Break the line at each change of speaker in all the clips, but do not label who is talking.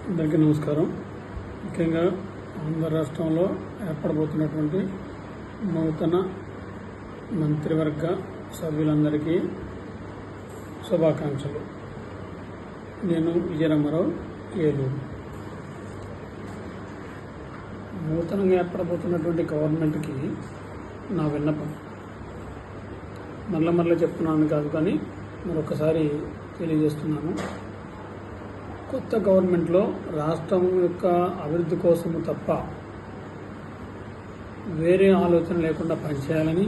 అందరికీ నమస్కారం. ముఖ్యంగా ఆంధ్ర రాష్ట్రంలో ఏర్పడబోతున్నటువంటి నూతన మంత్రివర్గ సభ్యులందరికీ శుభాకాంక్షలు. నేను విజయరామారావు, ఏలూరు. నూతనంగా ఏర్పడబోతున్నటువంటి గవర్నమెంట్కి నా విన్నపం మళ్ళీ చెప్తున్నాను కాదు, కానీ మరొకసారి తెలియజేస్తున్నాను. కొత్త గవర్నమెంట్లో రాష్ట్రం యొక్క అభివృద్ధి కోసము తప్ప వేరే ఆలోచన లేకుండా పనిచేయాలని,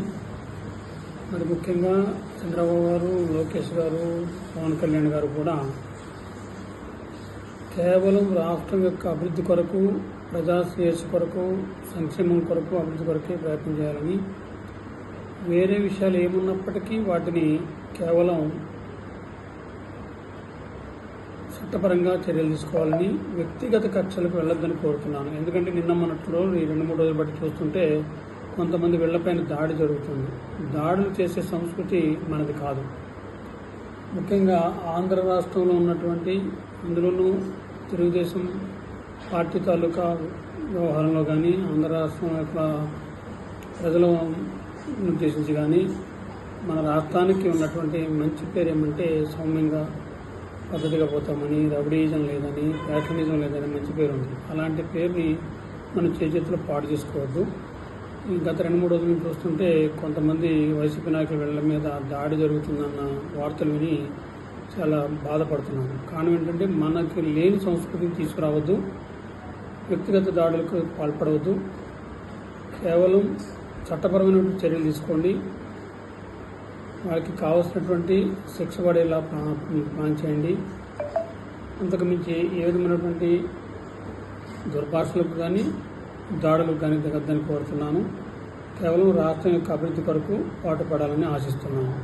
మరి ముఖ్యంగా చంద్రబాబు గారు, లోకేష్ గారు, పవన్ కళ్యాణ్ గారు కూడా కేవలం రాష్ట్రం యొక్క అభివృద్ధి కొరకు, ప్రజా శ్రేయస్సు కొరకు, సంక్షేమం కొరకు, అభివృద్ధి కొరకే ప్రయత్నం చేయాలని, వేరే విషయాలు ఏమున్నప్పటికీ వాటిని కేవలం చట్టపరంగా చర్యలు తీసుకోవాలని, వ్యక్తిగత కక్షలకు వెళ్ళొద్దని కోరుతున్నాను. ఎందుకంటే నిన్న మొన్నట్లో ఈ 2-3 రోజులు బట్టి చూస్తుంటే కొంతమంది వీళ్లపైన దాడి జరుగుతుంది. దాడులు చేసే సంస్కృతి మనది కాదు. ముఖ్యంగా ఆంధ్ర రాష్ట్రంలో ఉన్నటువంటి, అందులోనూ తెలుగుదేశం పార్టీ తాలూకా వ్యవహారంలో కానీ, ఆంధ్ర రాష్ట్రం యొక్క ప్రజలను ఉద్దేశించి కానీ, మన రాష్ట్రానికి ఉన్నటువంటి మంచి పేరు ఏమంటే సౌమ్యంగా పద్ధతిగా పోతామని, రౌడీయిజం లేదని, ఫ్యాషనిజం లేదని మంచి పేరు ఉంది. అలాంటి పేరుని మనం చేతుల్లో పాడు చేసుకోవద్దు. గత 2-3 రోజుల నుంచి చూస్తుంటే కొంతమంది వైసీపీ నాయకుల వీళ్ళ మీద దాడి జరుగుతుందన్న వార్తలు విని చాలా బాధపడుతున్నాను. కారణం ఏంటంటే మనకి లేని సంస్కృతిని తీసుకురావద్దు, వ్యక్తిగత దాడులకు పాల్పడవద్దు, కేవలం చట్టపరమైన చర్యలు తీసుకోండి. వాళ్ళకి కావాల్సినటువంటి శిక్ష పడేలా ప్లాన్ చేయండి. అంతకుమించి ఏ విధమైనటువంటి దుర్భాషలకు కానీ, దాడులకు కానీ దిగద్దని కోరుతున్నాను. కేవలం రాష్ట్రం యొక్క అభివృద్ధి కొరకు పాటుపడాలని ఆశిస్తున్నాను.